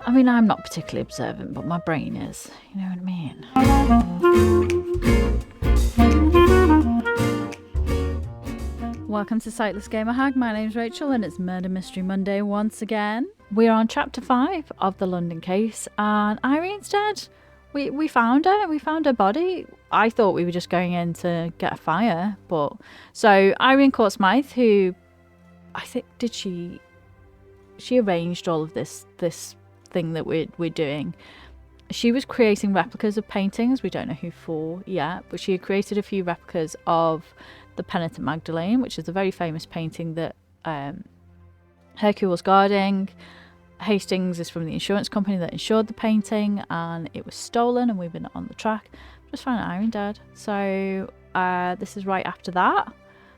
I mean, I'm not particularly observant, but my brain is. You know what I mean? Welcome to Sightless Gamer Hag. My name's Rachel and it's Murder Mystery Monday once again. We're on chapter 5 of the London case and Irene's dead. We found her. We found her body. I thought we were just going in to get a fire, but... So, Irene Court-Smythe, who... I think... Did she... She arranged all of this thing that we're doing. She was creating replicas of paintings. We don't know who for yet, but she had created a few replicas of the Penitent Magdalene, which is a very famous painting that Hercule was guarding. Hastings is from the insurance company that insured the painting, and it was stolen, and we've been on the track. Just found Irene dead. So this is right after that.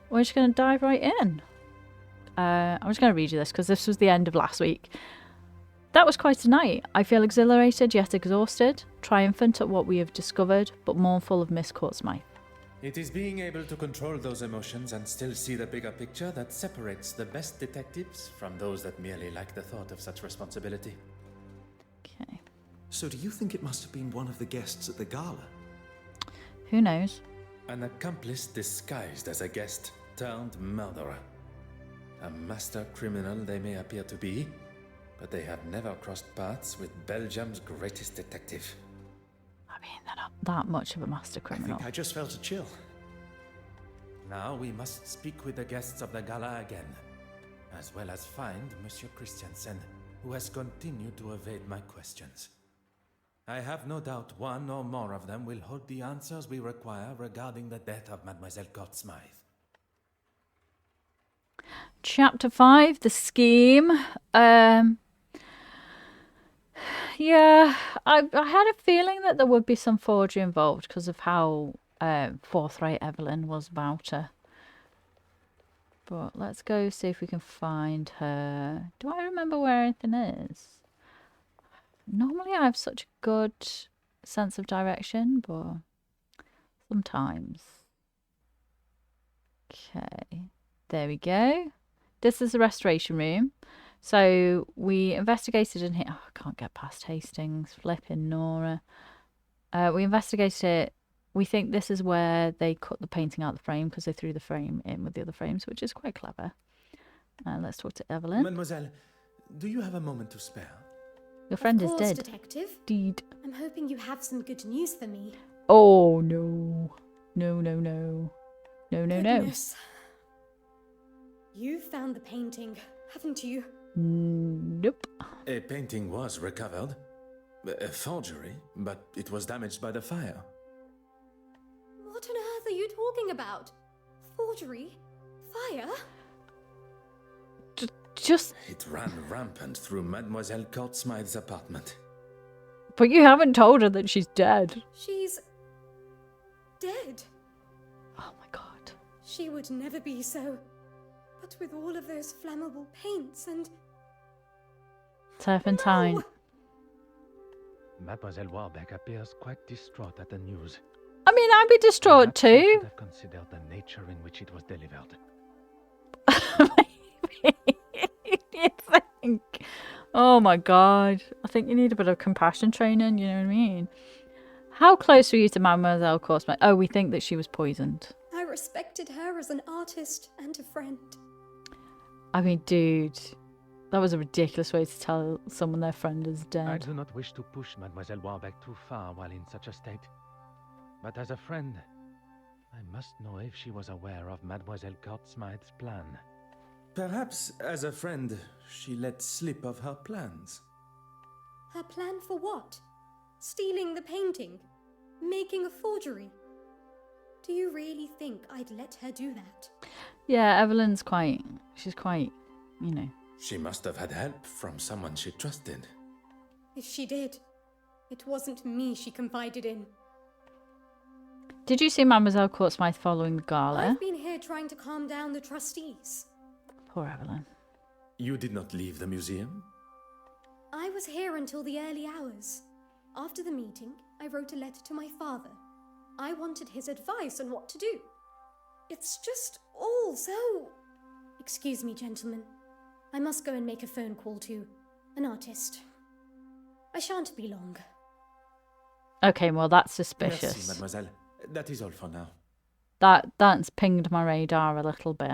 We're just going to dive right in. I'm just going to read you this because this was the end of last week. That was quite a night. I feel exhilarated yet exhausted, triumphant at what we have discovered, but mournful of Miss Court-Smythe. It is being able to control those emotions and still see the bigger picture that separates the best detectives from those that merely like the thought of such responsibility. Okay. So do you think it must have been one of the guests at the gala? Who knows? An accomplice disguised as a guest turned murderer. A master criminal they may appear to be, but they have never crossed paths with Belgium's greatest detective. I mean, they're not that much of a master I criminal. think I just felt a chill. Now we must speak with the guests of the gala again, as well as find Monsieur Christiansen, who has continued to evade my questions. I have no doubt one or more of them will hold the answers we require regarding the death of Mademoiselle Court-Smythe. Chapter 5, the scheme. Yeah, I had a feeling that there would be some forgery involved because of how forthright Evelyn was about her. But let's go see if we can find her. Do I remember where anything is? Normally I have such a good sense of direction, but sometimes. Okay, there we go. This is the restoration room. So we investigated in here. Oh, I can't get past Hastings. Flipping Nora. We investigated it. We think this is where they cut the painting out of the frame because they threw the frame in with the other frames, which is quite clever. Let's talk to Evelyn. Mademoiselle, do you have a moment to spare? Your friend Of is course, dead. Detective. Deed. I'm hoping you have some good news for me. Oh no. No, no, no. No, no, no. Goodness. You found the painting, haven't you? Nope. A painting was recovered. A forgery, but it was damaged by the fire. What on earth are you talking about? Forgery? Fire? Just... It ran rampant through Mademoiselle Court-Smythe's apartment. But you haven't told her that she's dead. She's... dead. Oh my god. She would never be so. But with all of those flammable paints and... Turpentine. No! Mademoiselle Warbeck appears quite distraught at the news. I mean, I'd be distraught Perhaps you too. should have considered the nature in which it was delivered. You think? Oh my god. I think you need a bit of compassion training, you know what I mean? How close were you to Mademoiselle Court-Smythe? Oh, we think that she was poisoned. I respected her as an artist and a friend. I mean, dude, that was a ridiculous way to tell someone their friend is I dead. do not wish to push Mademoiselle Warbeck too far while in such a state. But as a friend, I must know if she was aware of Mademoiselle Court-Smythe's plan. Perhaps, as a friend, she let slip of her plans. Her plan for what? Stealing the painting? Making a forgery? Do you really think I'd let her do that? Yeah, Evelyn's she's quite, you know. She must have had help from someone she trusted. If she did, it wasn't me she confided in. Did you see Mademoiselle Court-Smythe following the gala? I've been here trying to calm down the trustees. Poor Evelyn. You did not leave the museum? I was here until the early hours. After the meeting, I wrote a letter to my father. I wanted his advice on what to do. It's just all so... Excuse me, gentlemen. I must go and make a phone call to an artist. I shan't be long. Okay, well, that's Merci, suspicious. mademoiselle. That is all for now. That's pinged my radar a little bit.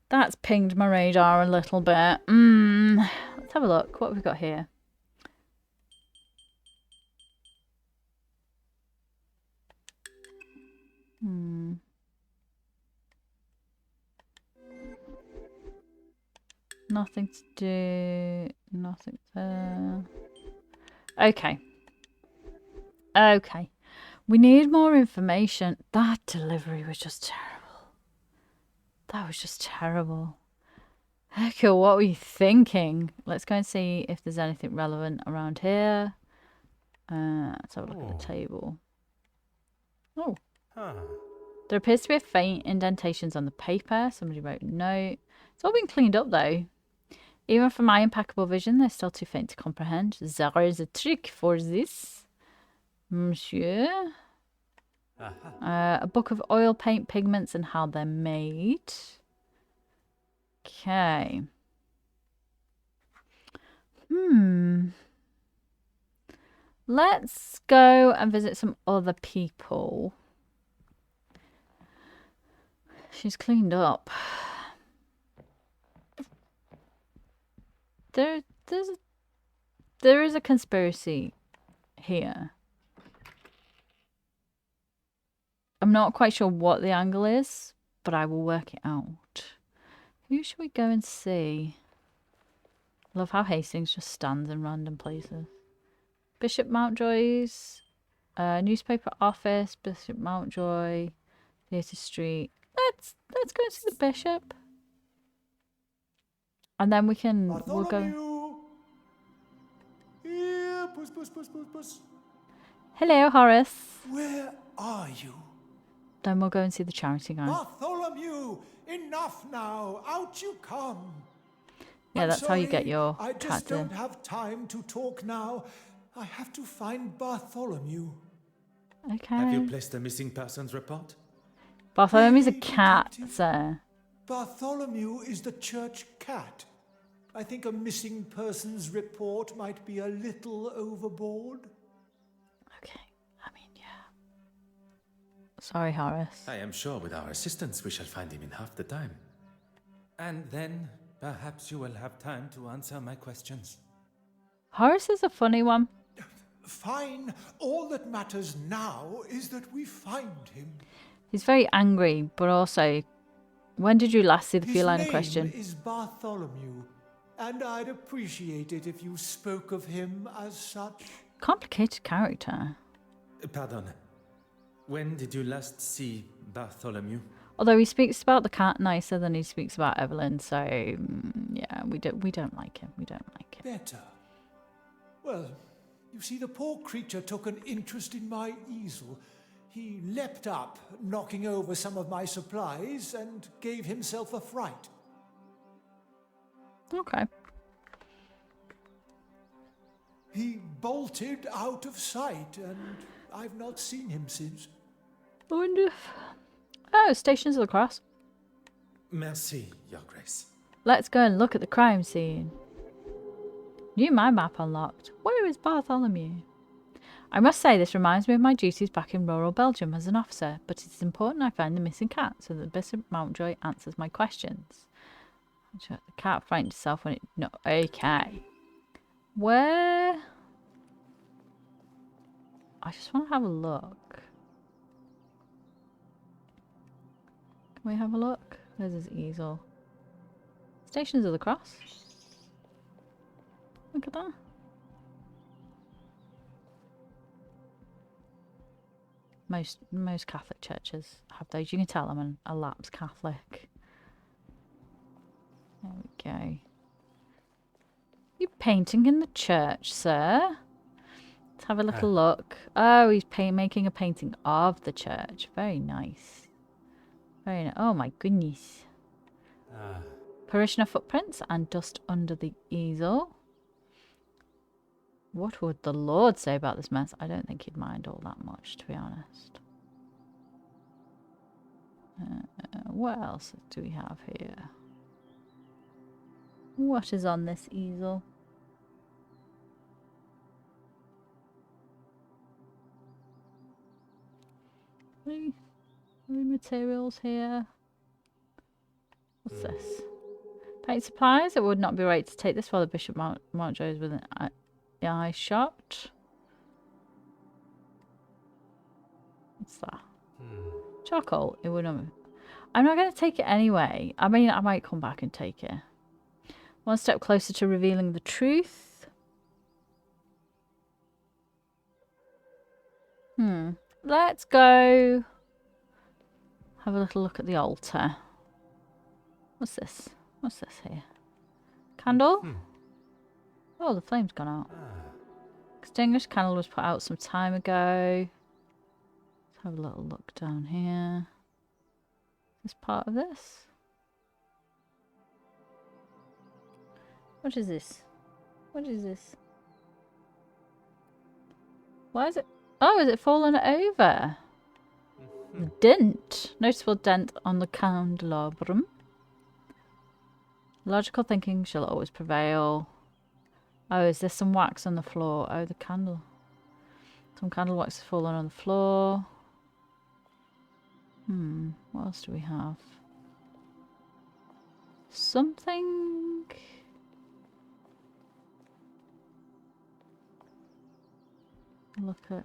That's pinged my radar a little bit. Let's have a look. What have we got here? Nothing to do. Nothing there. Okay. Okay. We need more information. That delivery was just terrible. That was just terrible. Hercule, what were you thinking? Let's go and see if there's anything relevant around here. Let's have a look at the table. Oh. There appears to be a faint indentations on the paper. Somebody wrote a note. It's all been cleaned up though. Even for my impeccable vision, they're still too faint to comprehend. There is a trick for this, monsieur. A book of oil paint pigments and how they're made. Okay. Let's go and visit some other people. She's cleaned up. There is a conspiracy here. I'm not quite sure what the angle is, but I will work it out. Who should we go and see? Love how Hastings just stands in random places. Bishop Mountjoy's newspaper office, Bishop Mountjoy, Theatre Street. Let's go and see the bishop. And then we'll go. Here, puss, puss, puss, puss, puss. Hello, Horace. Where are you? Then we'll go and see the charity guy. Bartholomew, enough now. Out you come. Yeah, I'm that's how you get sorry, your I cat just don't in. have time to talk now. I have to find Bartholomew. Okay. Have you placed a missing persons report? Bartholomew's a Hey, cat, detective. sir. Bartholomew is the church cat. I think a missing persons report might be a little overboard. Okay. I mean, yeah. Sorry, Horace. I am sure with our assistance we shall find him in half the time. And then perhaps you will have time to answer my questions. Horace is a funny one. Fine. All that matters now is that we find him. He's very angry, but also, when did you last see the His feline in name question? is Bartholomew, and I'd appreciate it if you spoke of him as such. Complicated character. Pardon. When did you last see Bartholomew? Although he speaks about the cat nicer than he speaks about Evelyn, so yeah, we don't like him. We don't like him. Better. Well, you see, the poor creature took an interest in my easel. He leapt up, knocking over some of my supplies, and gave himself a fright. Okay. He bolted out of sight, and I've not seen him since. I wonder if... Oh, Stations of the Cross. Merci, Your Grace. Let's go and look at the crime scene. New mind map unlocked. Where is Bartholomew? I must say this reminds me of my duties back in rural Belgium as an officer, but it is important I find the missing cat so that Bishop Mountjoy answers my questions. The cat frightened itself when it... No, okay. Where... I just want to have a look. Can we have a look? There's his easel. Stations of the Cross. Look at that. Most Catholic churches have those. You can tell I'm a lapsed Catholic. There we go. You painting in the church, sir? Let's have a little look. Oh, he's making a painting of the church. Very nice. Very nice. Oh my goodness. Parishioner footprints and dust under the easel. What would the Lord say about this mess? I don't think he'd mind all that much, to be honest. What else do we have here? What is on this easel? Any materials here? What's this? Paint supplies. It would not be right to take this while the Bishop Mountjoy is within eye shot. What's that? Charcoal. It would not. I'm not going to take it anyway. I mean, I might come back and take it. One step closer to revealing the truth. Let's go have a little look at the altar. What's this? What's this here? Candle? Oh, the flame's gone out. Extinguished candle was put out some time ago. Let's have a little look down here. Is this part of this? What is this? What is this? Why is it? Oh, is it fallen over? The dent. Noticeable dent on the candelabrum. Logical thinking shall always prevail. Oh, is there some wax on the floor? Oh, the candle. Some candle wax has fallen on the floor. What else do we have? Something. Look at.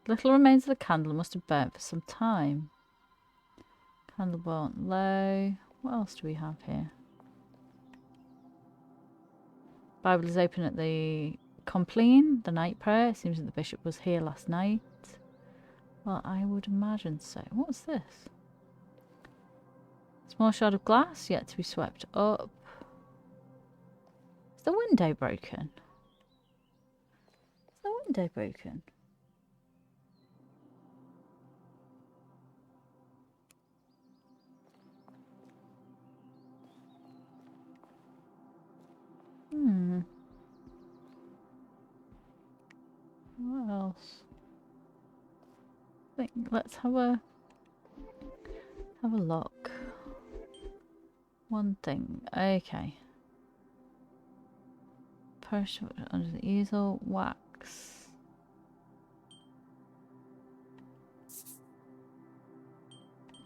Little remains of the candle must have burnt for some time. Candle burnt low. What else do we have here? Bible is open at the Compline, the night prayer. It seems that the bishop was here last night. Well, I would imagine so. What's this? Small shard of glass yet to be swept up. Is the window broken? Is the window broken? What else? Let's have a look. One thing. Okay. Push under the easel. Wax.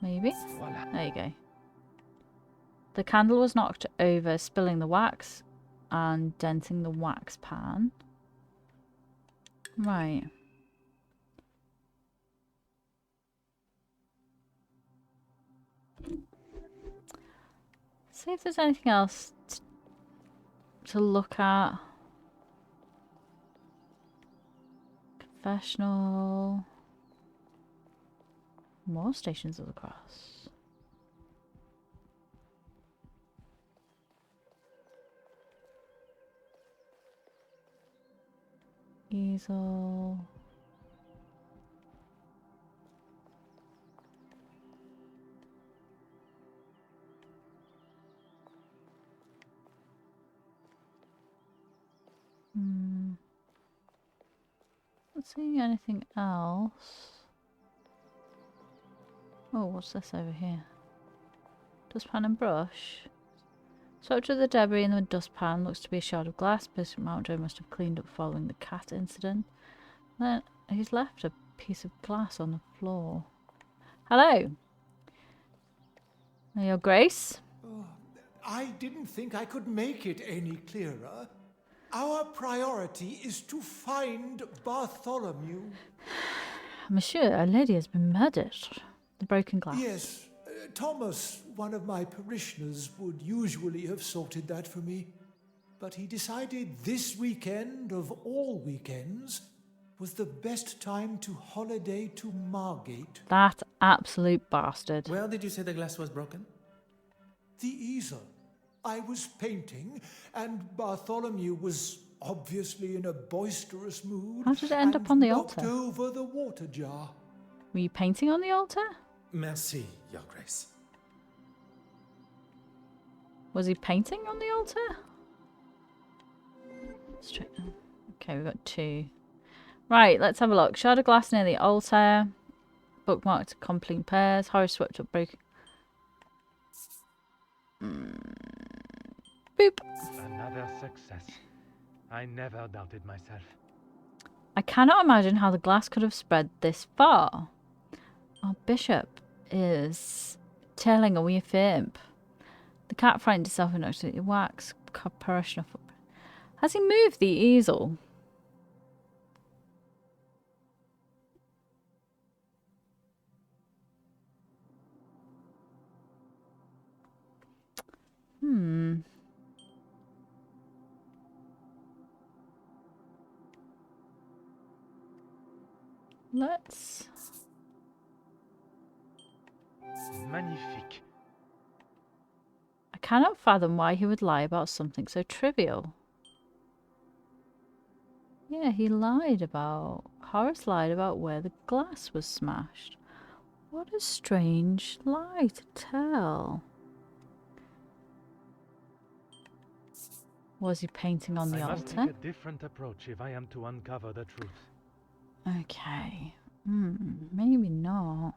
Maybe? Voila. There you go. The candle was knocked over, spilling the wax and denting the wax pan. Right. See if there's anything else to look at. Confessional. More Stations of the Cross. Easel. Not seeing anything else. Oh, what's this over here? Dustpan and brush. Swept up the debris in the dustpan. Looks to be a shard of glass. Bishop Mountjoy must have cleaned up following the cat incident. Then he's left a piece of glass on the floor. Hello. Your Grace? I didn't think I could make it any clearer. Our priority is to find Bartholomew. Monsieur, a lady has been murdered. The broken glass. Yes, Thomas, one of my parishioners, would usually have sorted that for me. But he decided this weekend, of all weekends, was the best time to holiday to Margate. That absolute bastard. Where did you say the glass was broken? The easel. I was painting, and Bartholomew was obviously in a boisterous mood. How did it end up on the altar? Knocked over the water jar. Were you painting on the altar? Merci, Your Grace. Was he painting on the altar? Straight. Okay, we've got two. Right, let's have a look. Shard of glass near the altar. Bookmarked complete pairs. Horror swept up broken. Boop. Another success. I never doubted myself. I cannot imagine how the glass could have spread this far. Our bishop is telling a wee fib. The cat frightened itself and actually wax parishioner footprint. Has he moved the easel? Let's... Magnifique. I cannot fathom why he would lie about something so trivial. Yeah, he lied about... Horace lied about where the glass was smashed. What a strange lie to tell. Was he painting on the I must altar? take a different approach if I am to uncover the truth. Okay. Maybe not.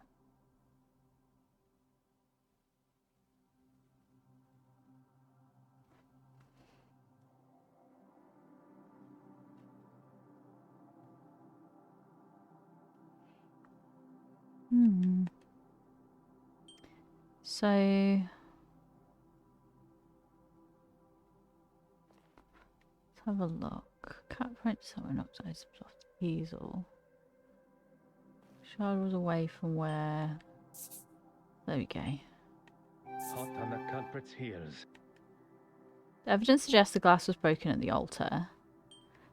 So... let's have a look. Cat French someone knocked items off the easel. Shard was away from where... There we go. Hot on the culprit's heels. The evidence suggests the glass was broken at the altar.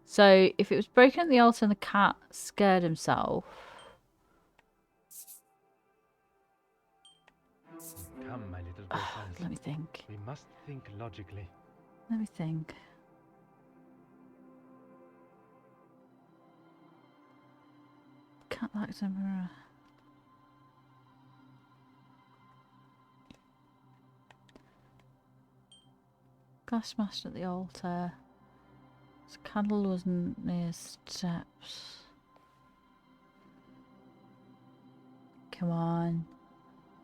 So, if it was broken at the altar and the cat scared himself... Come, my little Griffin. Let me think. We must think logically. Let me think. Cat likes a mirror. Glass smashed at the altar. His candle wasn't near steps. Come on.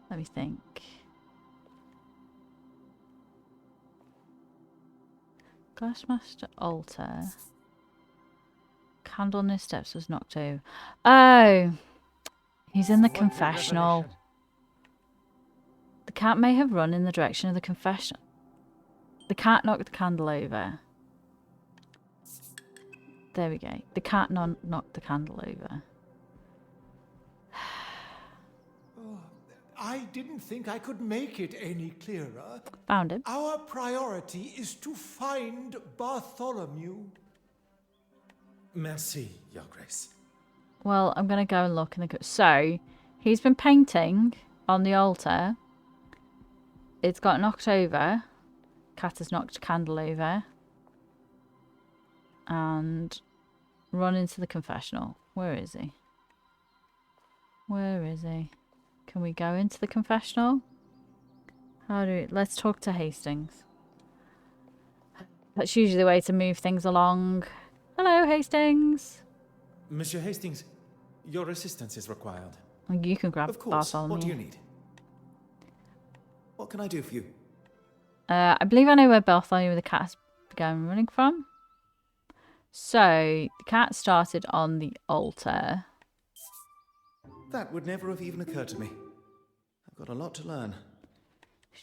Let me think. Glass smashed at altar. Candle near steps was knocked over. Oh! He's in the What a confessional. revelation. The cat may have run in the direction of the confessional. The cat knocked the candle over. There we go. The cat knocked the candle over. I didn't think I could make it any clearer. Found him. Our priority is to find Bartholomew. Merci, Your Grace. Well, I'm going to go and look in the... So, he's been painting on the altar. It's got knocked over. Cat has knocked a candle over. And run into the confessional. Where is he? Where is he? Can we go into the confessional? How do we... Let's talk to Hastings. That's usually the way to move things along. Hello, Hastings. Monsieur Hastings, your assistance is required. You can grab Of course. Bartholomew. What do you need? What can I do for you? I believe I know where Bartholomew the cat's began running from. So, the cat started on the altar. That would never have even occurred to me. I've got a lot to learn.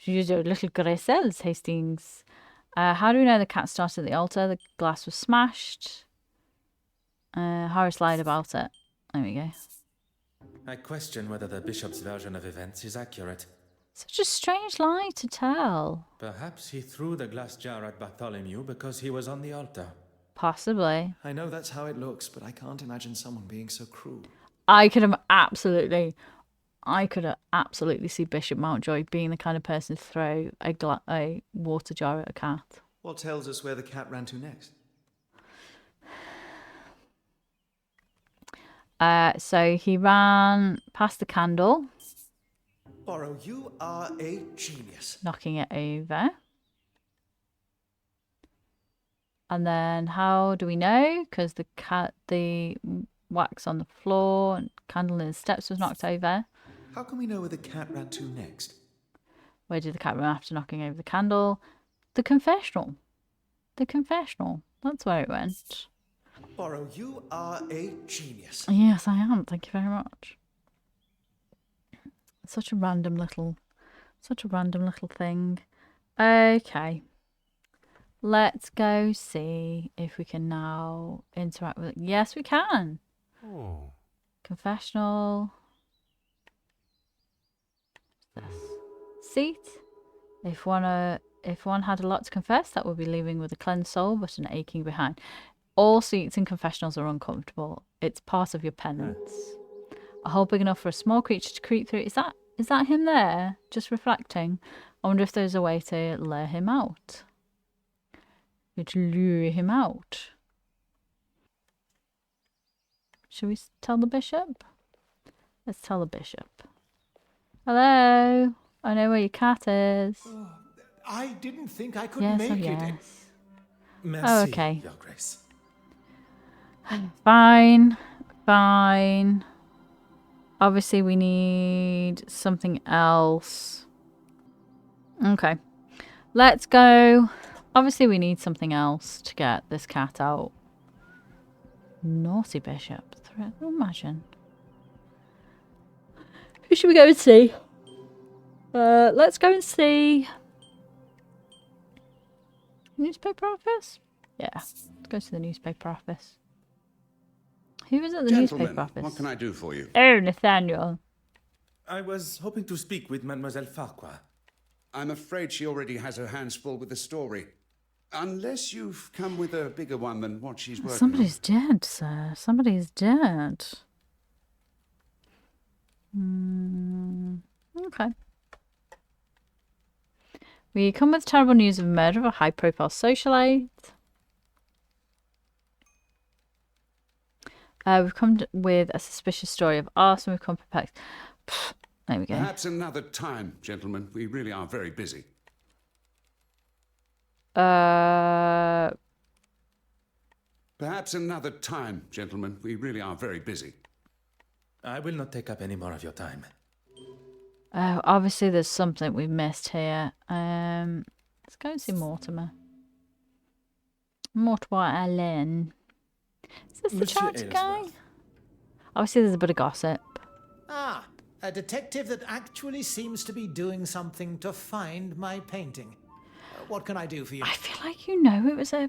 Use your little Rachell, Hastings. How do we know the cat started at the altar? The glass was smashed. Horace lied about it. There we go. I question whether the bishop's version of events is accurate. Such a strange lie to tell. Perhaps he threw the glass jar at Bartholomew because he was on the altar. Possibly. I know that's how it looks, but I can't imagine someone being so cruel. I could absolutely see Bishop Mountjoy being the kind of person to throw a water jar at a cat. What tells us where the cat ran to next? So he ran past the candle, Poirot, you are a genius. knocking it over. And then how do we know? Because the wax on the floor and candle in the steps was knocked over. How can we know where the cat ran to next? Where did the cat run after knocking over the candle? The confessional. The confessional. That's where it went. Poirot, you are a genius. Yes, I am. Thank you very much. Such a random little thing. Okay. Let's go see if we can now interact with it. Yes, we can. Oh. Confessional. Seat. If one had a lot to confess, that would be leaving with a cleansed soul but an aching behind. All seats in confessionals are uncomfortable. It's part of your penance. A hole big enough for a small creature to creep through. Is that him there? Just reflecting. I wonder if there's a way to lure him out. To lure him out. Should we tell the bishop? Let's tell the bishop. Hello. I know where your cat is. I didn't think I could Yes, make oh it. yes. Merci, Oh, okay. Your Grace. Fine. Fine. Obviously, we need something else. Okay. Let's go. Obviously, we need something else to get this cat out. Naughty bishop. Imagine. Who should we go and see? Let's go and see. Newspaper office? Yeah. Let's go to the newspaper office. Who is at the newspaper office? What can I do for you? Oh, Nathaniel. I was hoping to speak with Mademoiselle Farquhar. I'm afraid she already has her hands full with the story. Unless you've come with a bigger one than what she's working Somebody's dead, sir. Somebody's dead. Okay. We come with terrible news of murder of a high-profile socialite. We've come with a suspicious story of arson. We've come perplexed. There we go. Perhaps another time, gentlemen. We really are very busy. Uh, Perhaps another time, gentlemen. We really are very busy. I will not take up any more of your time. Oh, obviously there's something we've missed here. Let's go and see Mortimer. Mortimer Allen. Is this the Monsieur charity guy? Aylesworth. Obviously there's a bit of gossip. Ah, a detective that actually seems to be doing something to find my painting. What can I do for you? I feel like you know it was a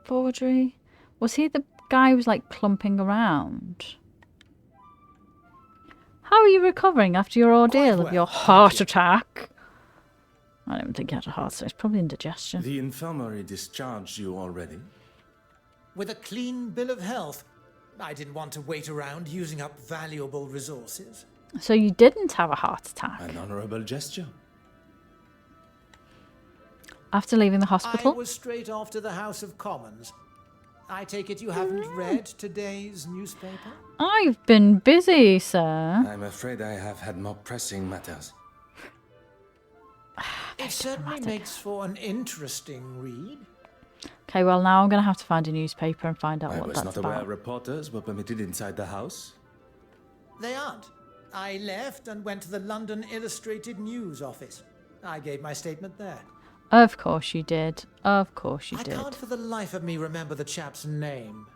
forgery. Was he the guy who was like clumping around? How are you recovering after your ordeal of your heart attack? I don't think he had a heart attack. It's probably indigestion. The infirmary discharged you already? With a clean bill of health. I didn't want to wait around using up valuable resources. So you didn't have a heart attack An honorable gesture. after leaving the I hospital? was straight off to the House of Commons. I take it you haven't read today's newspaper? I've been busy, sir. I'm afraid I have had more pressing matters. It certainly makes for an interesting read. Okay, well now I'm going to have to find a newspaper and find out I what was that's not aware about. reporters were permitted inside the house. They aren't. I left and went to the London Illustrated News office. I gave my statement there. Of course you did. Of course you I did. can't for the life of me remember the chap's name.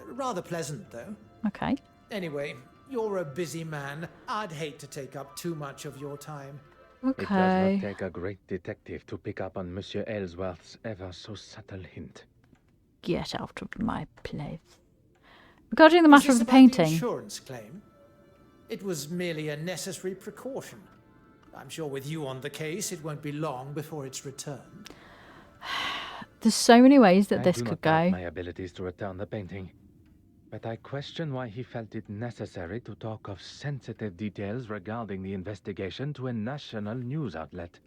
Rather pleasant, though. Okay. Anyway, you're a busy man. I'd hate to take up too much of your time. It does Okay. not take a great detective to pick up on Monsieur Aylesworth's ever so subtle hint. Get out of my place. Regarding the Is matter this of the about painting, insurance claim? It was merely a necessary precaution. I'm sure with you on the case, it won't be long before it's returned. there's so many ways that I this do could not doubt go. my abilities to return the painting, but I question why he felt it necessary to talk of sensitive details regarding the investigation to a national news outlet.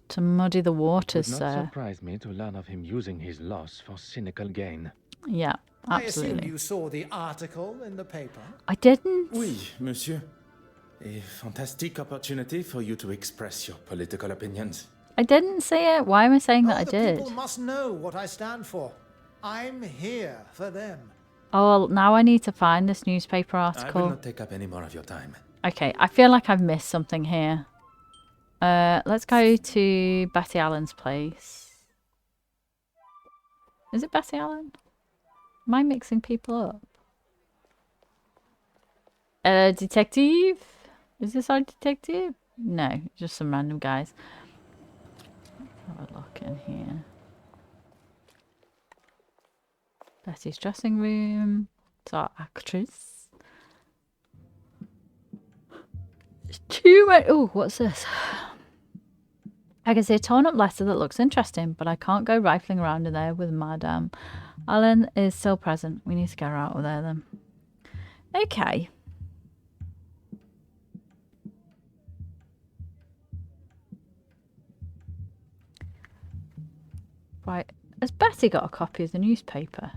To muddy the It would waters, not sir. surprise me to learn of him using his loss for cynical gain. Yeah, I assume absolutely. you saw the article in the paper. I didn't. Oui, monsieur. A fantastic opportunity for you to express your political opinions. I didn't see it. Why am I saying that I the did? people must know what I stand for. I'm here for them. Oh, well, now I need to find this newspaper I will article. not take up any more of your time. Okay, I feel like I've missed something here. Let's go to Betty Allen's place. Is it Betty Allen? Am I mixing people up? Detective? Is this our detective? No, just some random guys. Have a look in here. Betty's dressing room. It's our actress. There's too many. Oh, what's this? I can see a torn up letter that looks interesting, but I can't go rifling around in there with Madame. Alan is still present. We need to get her out of there then. Okay. Right. Has Betty got a copy of the newspaper?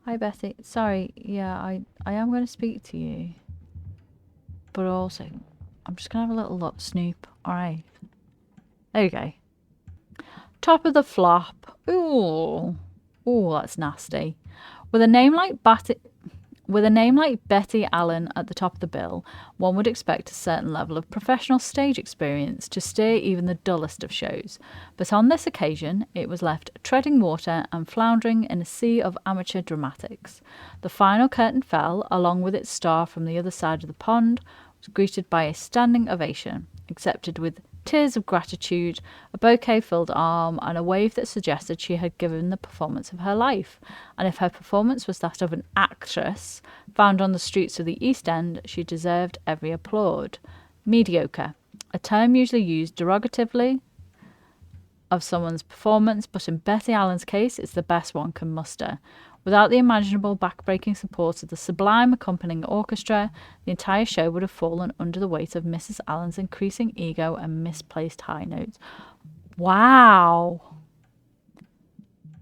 Hi, Betty. Sorry. Yeah, I am going to speak to you. But also, I'm just going to have a little look, Snoop. Alright. There you go. Top of the flop. Ooh. Ooh, that's nasty. With a name like Betty Allen at the top of the bill, one would expect a certain level of professional stage experience to steer even the dullest of shows. But on this occasion, it was left treading water and floundering in a sea of amateur dramatics. The final curtain fell, along with its star from the other side of the pond, was greeted by a standing ovation, accepted with tears of gratitude, a bouquet-filled arm, and a wave that suggested she had given the performance of her life. And if her performance was that of an actress found on the streets of the East End, she deserved every applaud. Mediocre, a term usually used derogatively of someone's performance, but in Betty Allen's case, it's the best one can muster. Without the imaginable back-breaking support of the sublime accompanying orchestra, the entire show would have fallen under the weight of Mrs. Allen's increasing ego and misplaced high notes. Wow!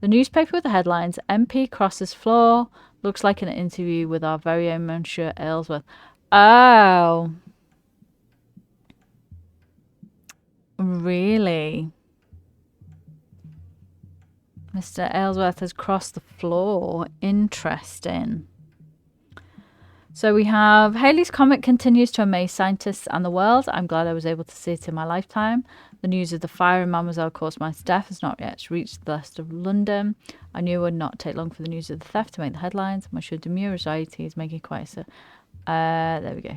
The newspaper with the headlines, MP crosses floor, looks like an interview with our very own Monsieur Aylesworth. Oh! Really? Mr. Aylesworth has crossed the floor. Interesting. So we have Halley's Comet continues to amaze scientists and the world. I'm glad I was able to see it in my lifetime. The news of the fire in Mademoiselle Coursemaire's death has not yet reached the rest of London. I knew it would not take long for the news of the theft to make the headlines. Monsieur Demure anxiety is making quite a... there we go.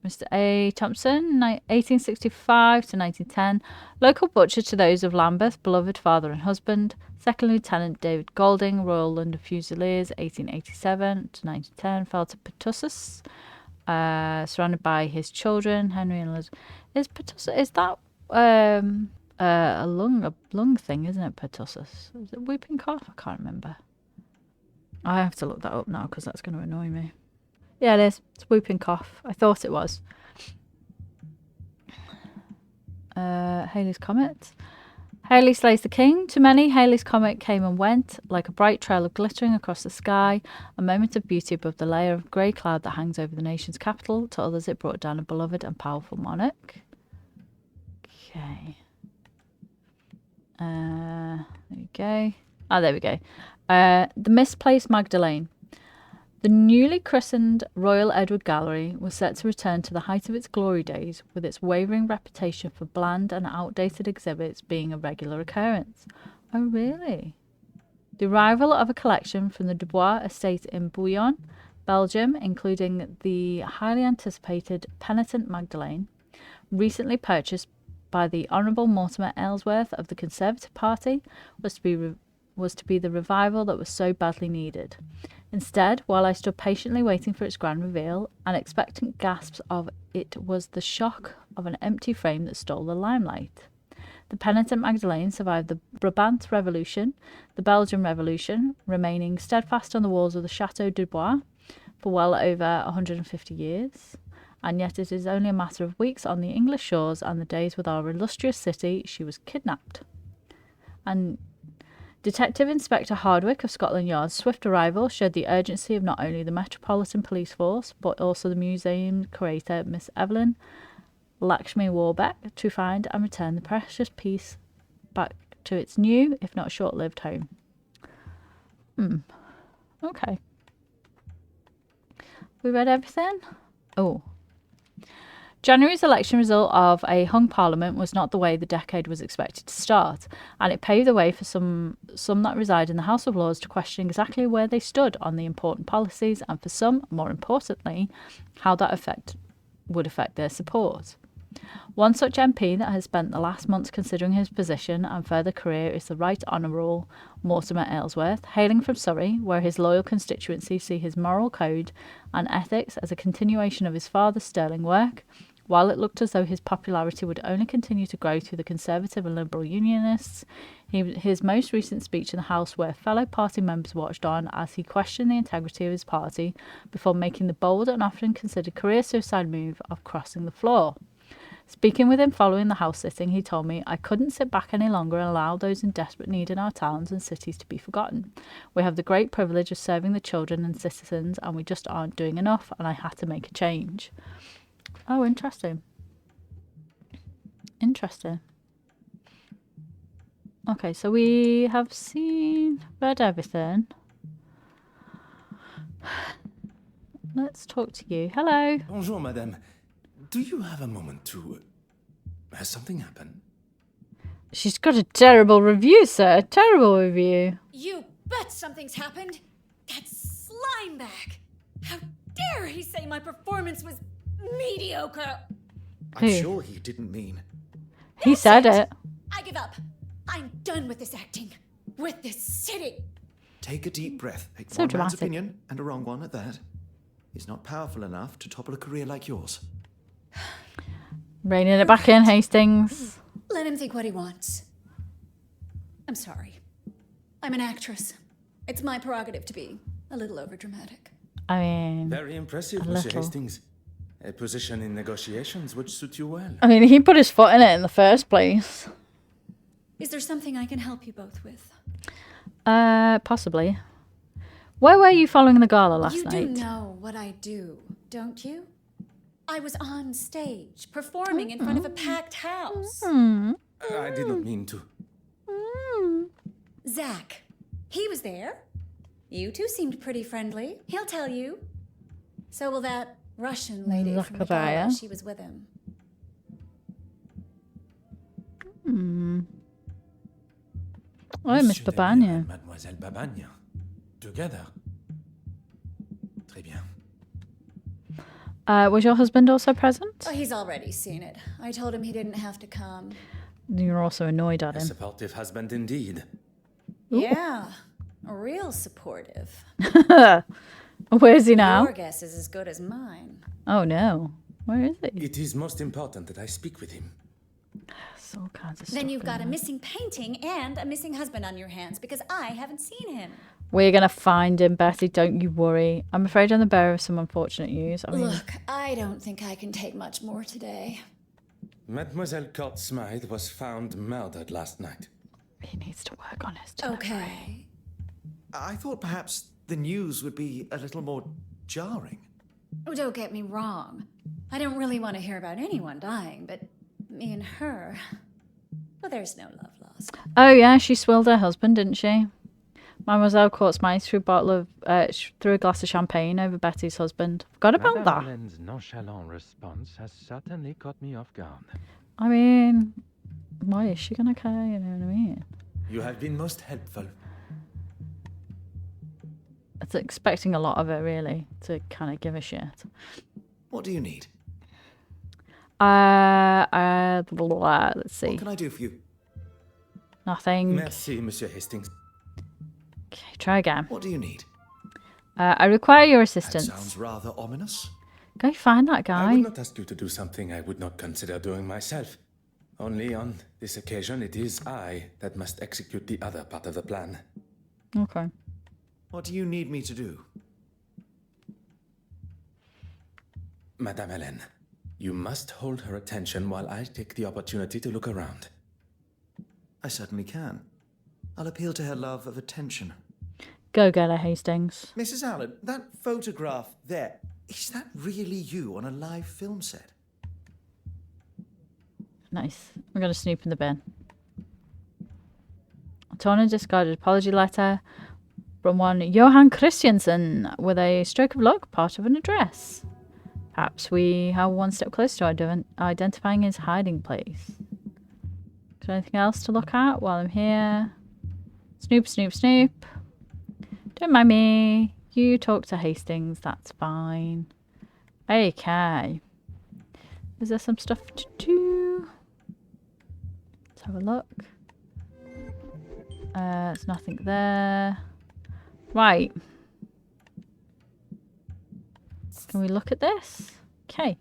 Mr. A. Thompson, 1865 to 1910. Local butcher to those of Lambeth, beloved father and husband. Second Lieutenant David Golding, Royal London Fusiliers, 1887 to 1910. Fell to pertussis, surrounded by his children, Henry and Elizabeth. Is pertussis, is that a lung thing, isn't it, pertussis? Is it whooping cough? I can't remember. I have to look that up now because that's going to annoy me. Yeah, it is. It's whooping cough. I thought it was. Halley's Comet. Halley slays the king. To many, Halley's Comet came and went, like a bright trail of glittering across the sky, a moment of beauty above the layer of grey cloud that hangs over the nation's capital. To others, it brought down a beloved and powerful monarch. Okay. There we go. Ah, there we go. The Misplaced Magdalene. The newly christened Royal Edward Gallery was set to return to the height of its glory days, with its wavering reputation for bland and outdated exhibits being a regular occurrence. Oh, really? The arrival of a collection from the Dubois estate in Bouillon, Belgium, including the highly anticipated Penitent Magdalene, recently purchased by the Honourable Mortimer Aylesworth of the Conservative Party, was to be the revival that was so badly needed. Instead, while I stood patiently waiting for its grand reveal, and expectant gasps of it was the shock of an empty frame that stole the limelight. The Penitent Magdalene survived the Brabant Revolution, the Belgian Revolution, remaining steadfast on the walls of the Chateau Dubois for well over 150 years. And yet it is only a matter of weeks on the English shores and the days with our illustrious city she was kidnapped. And Detective Inspector Hardwick of Scotland Yard's swift arrival showed the urgency of not only the Metropolitan Police Force, but also the museum curator, Miss Evelyn Lakshmi Warbeck, to find and return the precious piece back to its new, if not short-lived home. Okay. We read everything? Oh. January's election result of a hung parliament was not the way the decade was expected to start, and it paved the way for some that reside in the House of Lords to question exactly where they stood on the important policies, and for some, more importantly, how that would affect their support. One such MP that has spent the last months considering his position and further career is the Right Honourable Mortimer Aylesworth, hailing from Surrey, where his loyal constituency see his moral code and ethics as a continuation of his father's sterling work. While it looked as though his popularity would only continue to grow through the Conservative and Liberal Unionists, his most recent speech in the House, where fellow party members watched on as he questioned the integrity of his party before making the bold and often considered career suicide move of crossing the floor. Speaking with him following the House sitting, he told me, "I couldn't sit back any longer and allow those in desperate need in our towns and cities to be forgotten. We have the great privilege of serving the children and citizens, and we just aren't doing enough, and I had to make a change." Oh, interesting. Interesting. Okay, so we have read everything. Let's talk to you. Hello. Bonjour, madame. Do you have a moment to... Has something happened? She's got a terrible review, sir. Terrible review. You bet something's happened. That slime bag. How dare he say my performance was mediocre. I'm Who? sure he didn't mean. He said it. I give up. I'm done with this acting. With this city. Take a deep breath. So One man's dramatic. opinion, and a wrong one at that, is not powerful enough to topple a career like yours. Reining it back in, Hastings. Let him think what he wants. I'm sorry. I'm an actress. It's my prerogative to be a little overdramatic. I mean, Very impressive, A Monsieur little. Hastings. A position in negotiations would suit you well. he put his foot in it in the first place. Is there something I can help you both with? Possibly. Where were you following the gala last You night? do know what I do, don't you? I was on stage, performing in front of a packed house. I did not mean to. Zach, he was there. You two seemed pretty friendly. He'll tell you. So will that Russian lady from the gala. Zachariah. She was with him. Oh, Miss Monsieur Debien Babania. and Mademoiselle Babania. Together. Très bien. Was your husband also present? Oh, he's already seen it. I told him he didn't have to come. You're also annoyed at A him. supportive husband indeed. Yeah, real supportive. Where's he now? Your guess is as good as mine. Oh no. Where is he? It is most important that I speak with him. So all kinds of Then stuff you've got a going on. missing painting and a missing husband on your hands because I haven't seen him. We're gonna find him, Betty. Don't you worry. I'm afraid I'm the bearer of some unfortunate news. I mean, Look, I don't think I can take much more today. Mademoiselle Court Smythe was found murdered last night. he needs to work on his delivery. Okay. I thought perhaps the news would be a little more jarring. Oh, don't get me wrong. I don't really want to hear about anyone dying, but me and her... Well, there's no love lost. Oh yeah, she swilled her husband, didn't she? Mademoiselle Court Smythe threw threw a glass of champagne over Betty's husband. Forgot about Madame that. Helen's nonchalant response has certainly caught me off guard. I mean, why is she gonna care? You know what I mean? You have been most helpful. It's expecting a lot of her, really, to kind of give a shit. What do you need? Let's see. What can I do for you? Nothing. Merci, Monsieur Hastings. Okay, try again. What do you need? I require your That assistance. sounds rather ominous. Go find that I guy. would not ask you to do something I would not consider doing myself. Only on this occasion, it is I that must execute the other part of the plan. Okay. What do you need me to do? Madame Hélène, you must hold her attention while I take the opportunity to look around. I certainly can. I'll appeal to her love of attention. Go get her, Hastings. Mrs. Allen, that photograph there, is that really you on a live film set? Nice. We're going to snoop in the bin. A torn and discarded apology letter from one Johan Christiansen with a stroke of luck, part of an address. Perhaps we are one step closer to identifying his hiding place. Is there anything else to look at while I'm here? Snoop, snoop, snoop. Don't mind me. You talk to Hastings, that's fine. Okay. Is there some stuff to do? Let's have a look. There's nothing there. Right. Can we look at this? Okay.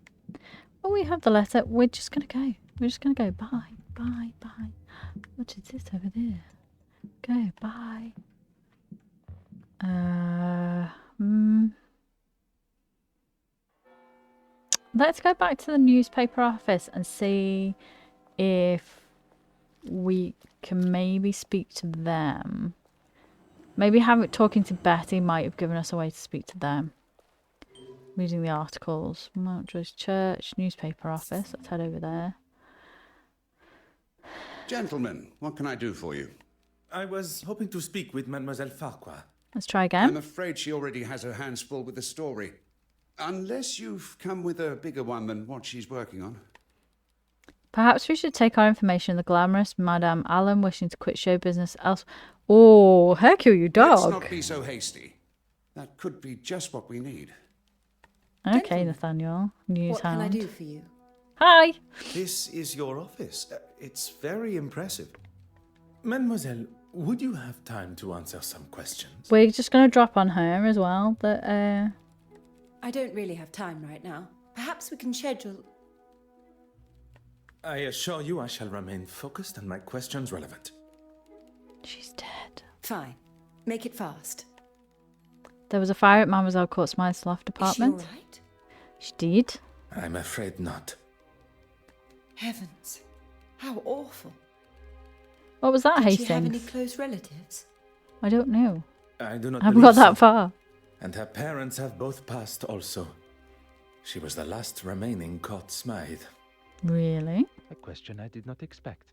Well, we have the letter. We're just going to go. We're just going to go. Bye. Bye. Bye. What is this over there? Go. Bye. Let's go back to the newspaper office and see if we can maybe speak to them. Maybe talking to Betty might have given us a way to speak to them. Reading the articles. Mountjoy's Church, newspaper office. Let's head over there. Gentlemen, what can I do for you? I was hoping to speak with Mademoiselle Farquhar. Let's try again. I'm afraid she already has her hands full with the story. Unless you've come with a bigger one than what she's working on. Perhaps we should take our information. The glamorous Madame Allen wishing to quit show business else. Oh, Hercule, you dog. Let's not be so hasty. That could be just what we need. Okay, Nathaniel. News What can I hound. do for you? Hi. This is your office. It's very impressive. Mademoiselle, would you have time to answer some questions? We're just going to drop on her as well. But I don't really have time right now. Perhaps we can schedule... I assure you I shall remain focused and my questions relevant. she's dead. Fine. Make it fast. There was a fire at Mademoiselle Courtsmythe's loft apartment. Is she all right? She did. I'm afraid not. Heavens. How awful. What was that, Did Hastings? she have any close relatives? I don't know. I do not I haven't believe got that so. far. And her parents have both passed also. She was the last remaining Court Smythe. Really? A question I did not expect.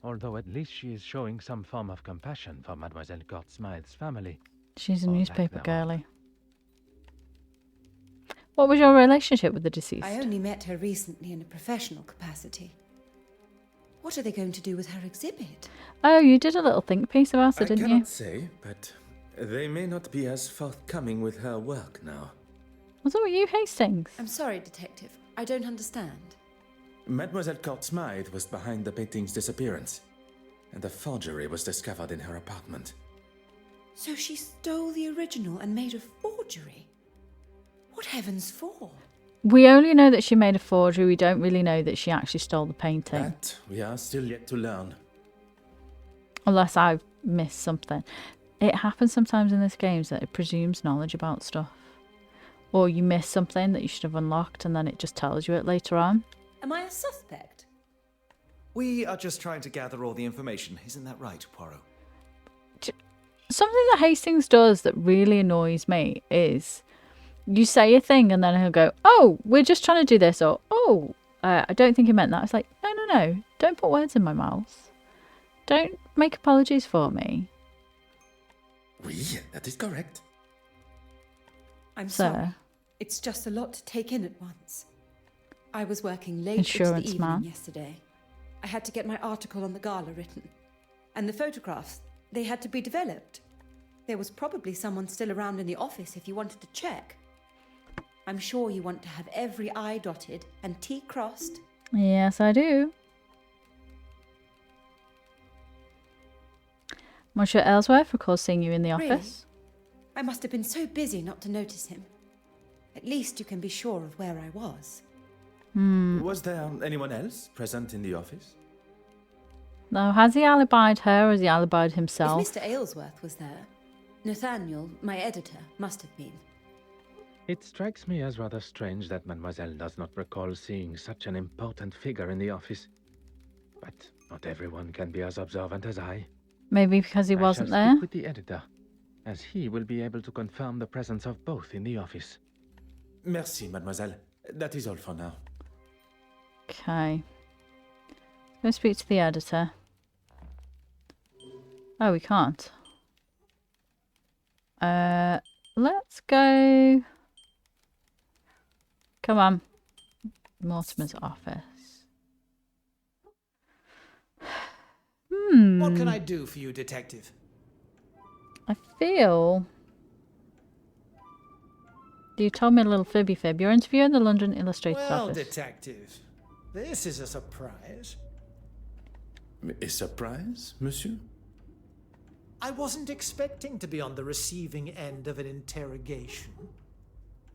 Although at least she is showing some form of compassion for Mademoiselle Court-Smythe's family. She's a Or lack newspaper thereof. girly. What was your relationship with the deceased? I only met her recently in a professional capacity. What are they going to do with her exhibit? Oh, you did a little think piece about it, I didn't cannot you? say, but they may not be as forthcoming with her work now. Was it with you, Hastings? I'm sorry, Detective. I don't understand. Mademoiselle Court Smythe was behind the painting's disappearance, and a forgery was discovered in her apartment. So she stole the original and made a forgery? What heavens for? We only know that she made a forgery. We don't really know that she actually stole the painting. That we are still yet to learn. Unless I've missed something. It happens sometimes in this game that it presumes knowledge about stuff. Or you miss something that you should have unlocked and then it just tells you it later on. Am I a suspect? We are just trying to gather all the information. Isn't that right, Poirot? Something that Hastings does that really annoys me is you say a thing and then he'll go, oh, we're just trying to do this, or oh, I don't think he meant that. It's like, no, don't put words in my mouth. Don't make apologies for me. Oui, that is correct. I'm Sir. sorry. It's just a lot to take in at once. I was working late into the Insurance evening man. yesterday. I had to get my article on the gala written. And the photographs, they had to be developed. There was probably someone still around in the office if you wanted to check. I'm sure you want to have every I dotted and T crossed. Yes, I do. Monsieur Ellsworth recalls seeing you in the Really? office. I must have been so busy not to notice him. At least you can be sure of where I was. Was there anyone else present in the office? Now, has he alibied her or has he alibied himself? If Mr. Aylesworth was there, Nathaniel, my editor, must have been. It strikes me as rather strange that Mademoiselle does not recall seeing such an important figure in the office. But not everyone can be as observant as I. Maybe because he I wasn't shall there? speak with the editor, as he will be able to confirm the presence of both in the office. Merci, mademoiselle. That is all for now. Okay. Go speak to the editor. Oh, we can't. Let's go Come on. Mortimer's office. What can I do for you, Detective? I feel... You told me a little fibby fib. You're interviewing the London Illustrated Well, office. Detective, this is a surprise. A surprise, monsieur? I wasn't expecting to be on the receiving end of an interrogation.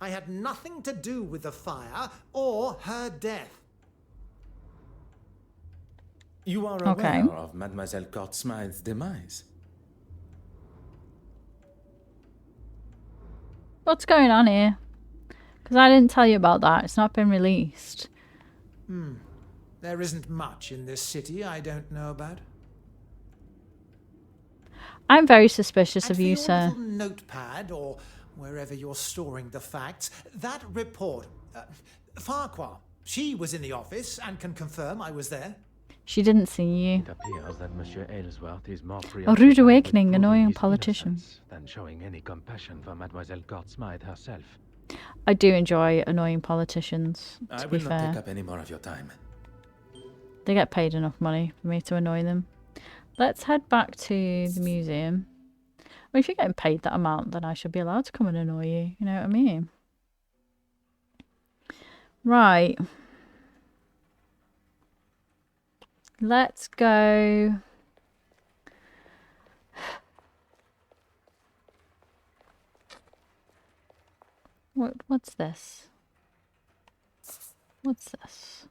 I had nothing to do with the fire or her death. You are aware of Mademoiselle Court-Smythe's demise? What's going on here? Because I didn't tell you about that. It's not been released. There isn't much in this city I don't know about. I'm very suspicious of For you, your sir. little notepad, or wherever you're storing the facts, that report, Farquhar, she was in the office and can confirm I was there. She didn't see you. It appears that Monsieur Aylesworth is more A preoccupied rude with awakening, proving annoying his politician. innocence than showing any compassion for Mademoiselle Court-Smythe herself. I do enjoy annoying politicians, I to will be not take fair. up any more of your time. They get paid enough money for me to annoy them. Let's head back to the museum. Well, if you're getting paid that amount, then I should be allowed to come and annoy you. You know what I mean? Right. Let's go. What's this? What's this?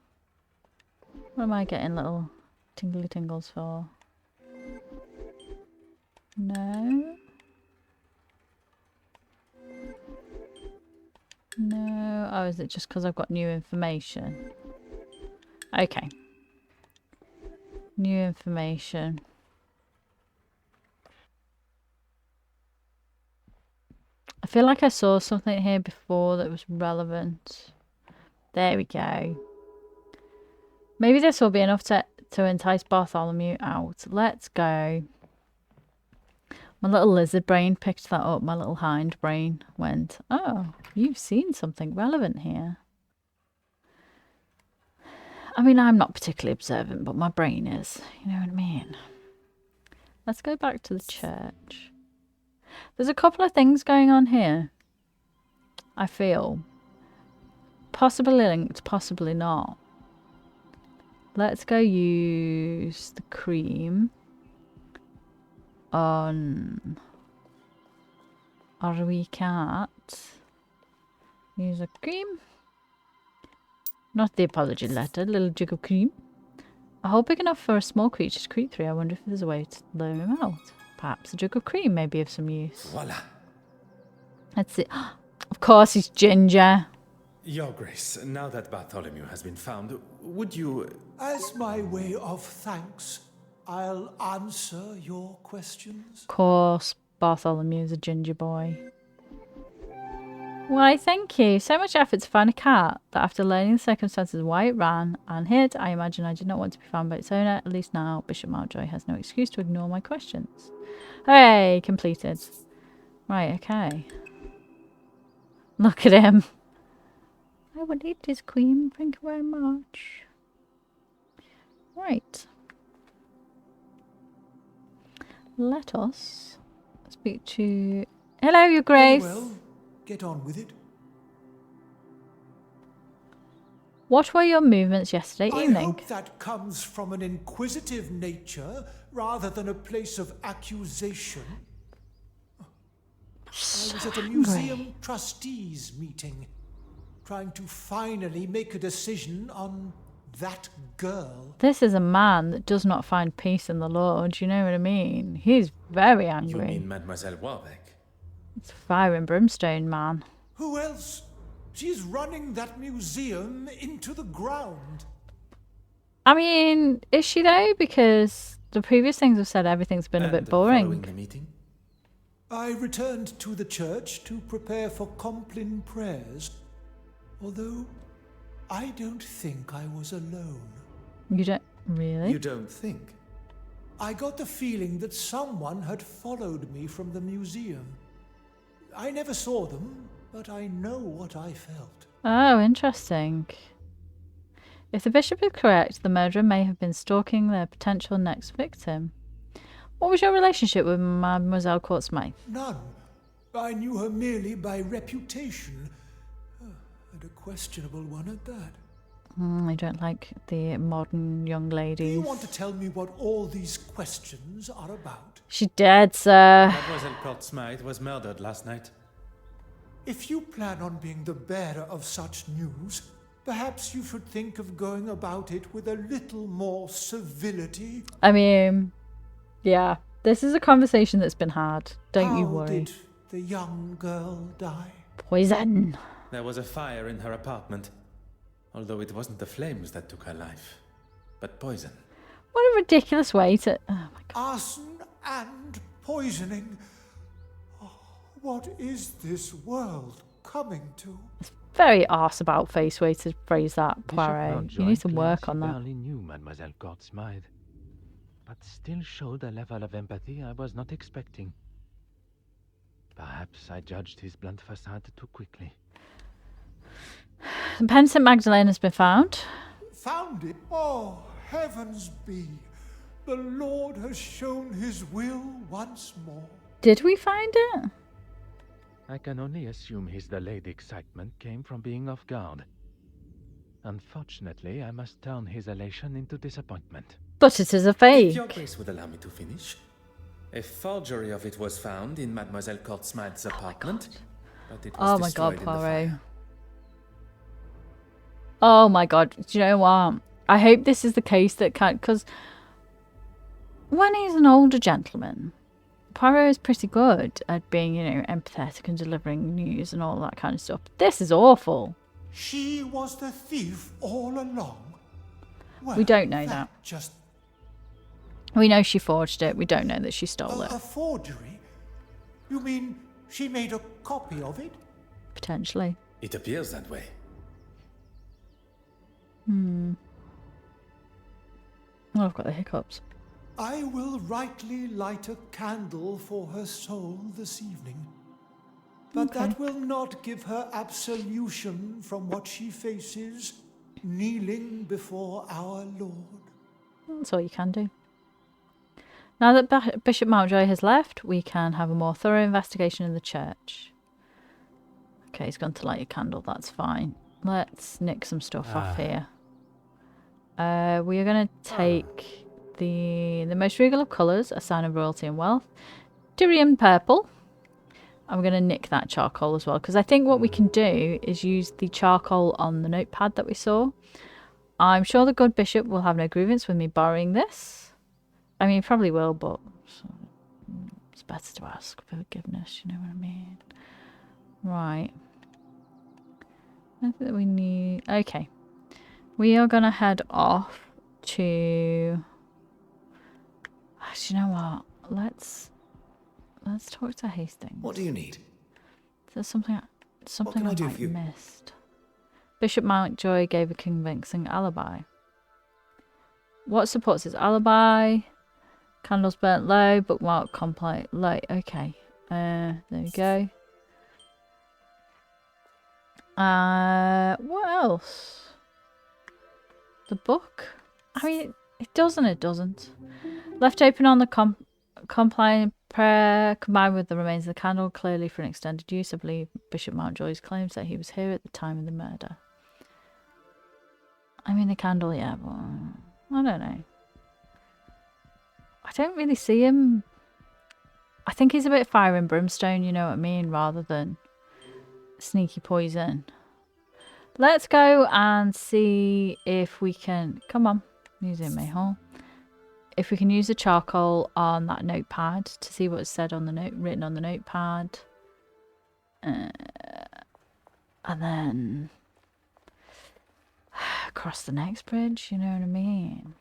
What am I getting little tingly tingles for? No. No. Oh, is it just because I've got new information? Okay. New information. I feel like I saw something here before that was relevant. There we go. Maybe this will be enough to entice Bartholomew out. Let's go. My little lizard brain picked that up. My little hind brain went, oh, you've seen something relevant here. I mean, I'm not particularly observant, but my brain is. You know what I mean? Let's go back to the church. There's a couple of things going on here. I feel. Possibly linked, possibly not. Let's go use the cream on our wee cat. Use a cream. Not the apology letter, little jig of cream. A hole big enough for a small creature to creep through. I wonder if there's a way to lure him out. Perhaps a jug of cream may be of some use. Voila. Let's see. Of course, he's ginger. Your Grace, now that Bartholomew has been found, would you... As my way of thanks, I'll answer your questions. Of course, Bartholomew's a ginger boy. Why, thank you. So much effort to find a cat that after learning the circumstances why it ran and hid, I imagine I did not want to be found by its owner. At least now, Bishop Mountjoy has no excuse to ignore my questions. Hooray! Completed. Right, okay. Look at him. I will eat this cream. Thank you very much. Right. Let us speak to... Hello, Your Grace. Very well, get on with it. What were your movements yesterday evening? I hope that comes from an inquisitive nature rather than a place of accusation. I was at a museum trustees meeting, trying to finally make a decision on that girl. This is a man that does not find peace in the Lord. You know what I mean? He's very angry. You mean Mademoiselle Warbeck? It's fire and brimstone, man. Who else? She's running that museum into the ground. I mean, is she though? Because the previous things have said everything's been a bit boring. Following the meeting? I returned to the church to prepare for Compline prayers, although I don't think I was alone. You don't really? You don't think? I got the feeling that someone had followed me from the museum. I never saw them, but I know what I felt. Oh, interesting. If the bishop is correct, the murderer may have been stalking their potential next victim. What was your relationship with Mademoiselle Court-Smythe? None. I knew her merely by reputation, and a questionable one at that. I don't like the modern young ladies. Do you want to tell me what all these questions are about? She's dead, sir. Mademoiselle Court-Smythe was murdered last night. If you plan on being the bearer of such news, perhaps you should think of going about it with a little more civility. I mean, yeah, this is a conversation that's been had. Don't you How worry. did the young girl die? Poison. There was a fire in her apartment, although it wasn't the flames that took her life, but poison. What a ridiculous way to... Oh my god. Arson and poisoning. Oh, what is this world coming to? Very arse-about-face way to phrase that, Bishop Poirot. Mountjoy You need to claims work he on that. barely knew Mademoiselle Court-Smythe, but still showed a level of empathy I was not expecting. Perhaps I judged his blunt facade too quickly. The pen St. Magdalene has been found. Found it? Oh, heavens be. The Lord has shown his will once more. Did we find it? I can only assume his delayed excitement came from being off guard. Unfortunately, I must turn his elation into disappointment. But it is a If fake. your grace would allow me to finish. A forgery of it was found in Mademoiselle Court-Smythe's apartment, but it was Oh my god, destroyed in the Poirot. fire. Oh my god. Do you know what? I hope this is the case that can't... Because when he's an older gentleman, Poirot is pretty good at being, you know, empathetic and delivering news and all that kind of stuff. This is awful. She was the thief all along. Well, We don't know that. Just We know she forged it. We don't know that she stole it. a forgery? You mean she made a copy of it? Potentially. It appears that way. Oh, I've got the hiccups. I will rightly light a candle for her soul this evening. But that will not give her absolution from what she faces, kneeling before our Lord. That's all you can do. Now that Bishop Mountjoy has left, we can have a more thorough investigation in the church. Okay, he's gone to light a candle. That's fine. Let's nick some stuff off here. We are going to take the most regal of colours, a sign of royalty and wealth. Tyrian purple. I'm going to nick that charcoal as well, because I think what we can do is use the charcoal on the notepad that we saw. I'm sure the good bishop will have no grievance with me borrowing this. I mean, he probably will, but it's better to ask for forgiveness, you know what I mean? Right. I think that we need... Okay. We are going to head off to... Actually, you know what? Let's talk to Hastings. What do you need? There's something can I do might for you? have missed. Bishop Mountjoy gave a convincing alibi. What supports his alibi? Candles burnt low, bookmark complete light. Okay. There we go. What else? The book? I mean, it does and it doesn't. Left open on the compliant prayer, combined with the remains of the candle, clearly for an extended use. I believe Bishop Mountjoy's claims that he was here at the time of the murder. I mean, the candle, yeah, but I don't know. I don't really see him. I think he's a bit fire and brimstone, you know what I mean, rather than sneaky poison. Let's go and see if we can... Come on, Museum Mayhall. If we can use the charcoal on that notepad to see what's said on the note, written on the notepad. And then cross the next bridge, you know what I mean?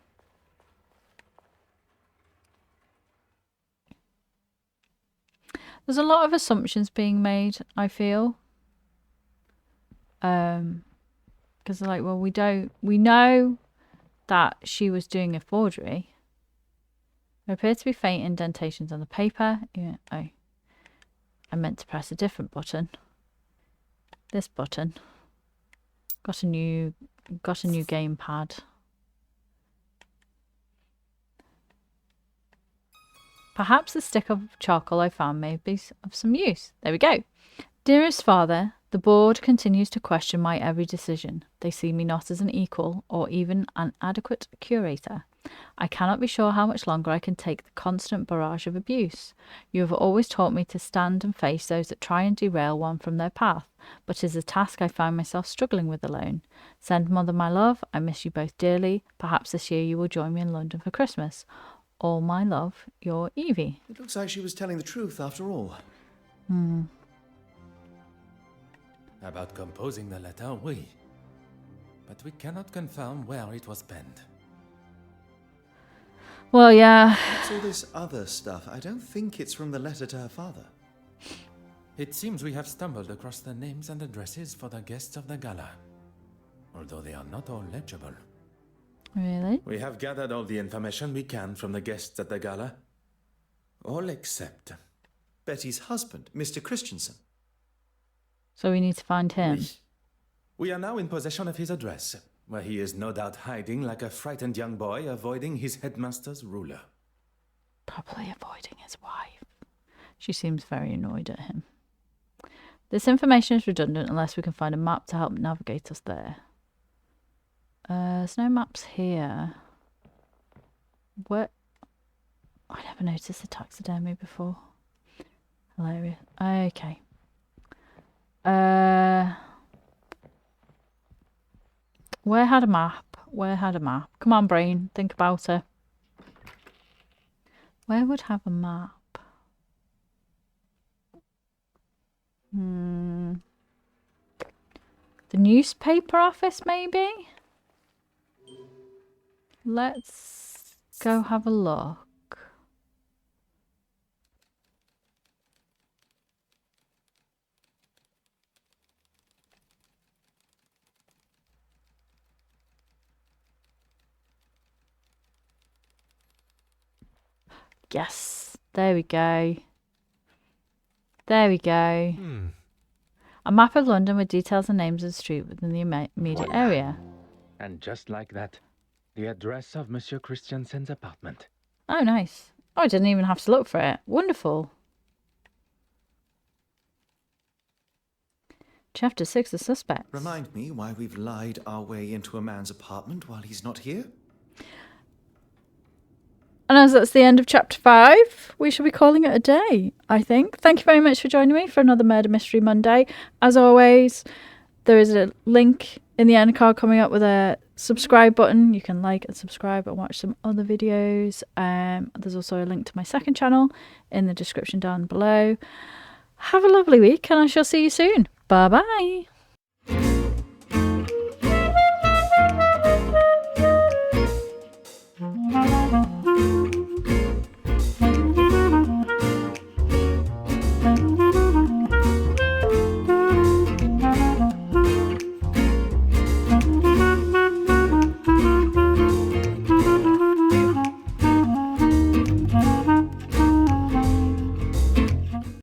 There's a lot of assumptions being made, I feel. Because like, well, we know that she was doing a forgery. There appear to be faint indentations on the paper. Yeah, I meant to press a different button. This button. Got a new gamepad. Perhaps the stick of charcoal I found may be of some use. There we go. Dearest Father, the board continues to question my every decision. They see me not as an equal or even an adequate curator. I cannot be sure how much longer I can take the constant barrage of abuse. You have always taught me to stand and face those that try and derail one from their path, but it is a task I find myself struggling with alone. Send Mother my love. I miss you both dearly. Perhaps this year you will join me in London for Christmas. All my love, your Evie. It looks like she was telling the truth after all. About composing the letter, oui. But we cannot confirm where it was penned. Well, yeah. What's all this other stuff? I don't think it's from the letter to her father. It seems we have stumbled across the names and addresses for the guests of the gala, although they are not all legible. Really? We have gathered all the information we can from the guests at the gala. All except Betty's husband, Mr. Christensen. So we need to find him. We are now in possession of his address, where he is no doubt hiding like a frightened young boy avoiding his headmaster's ruler. Probably avoiding his wife. She seems very annoyed at him. This information is redundant unless we can find a map to help navigate us there. There's no maps here. Where? I never noticed the taxidermy before. Hilarious. Okay. Where had a map? Where had a map? Come on, brain. Think about it. Where would have a map? The newspaper office, maybe? Let's go have a look. Yes, there we go. There we go. A map of London with details and names of the street within the immediate area. And just like that, the address of Monsieur Christiansen's apartment. Oh, nice. Oh, I didn't even have to look for it. Wonderful. Chapter 6, the suspects. Remind me why we've lied our way into a man's apartment while he's not here? And as that's the end of chapter 5, we shall be calling it a day, I think. Thank you very much for joining me for another Murder Mystery Monday. As always, there is a link in the end card coming up with a subscribe button. You can like and subscribe and watch some other videos. There's also a link to my second channel in the description down below. Have a lovely week and I shall see you soon. Bye bye.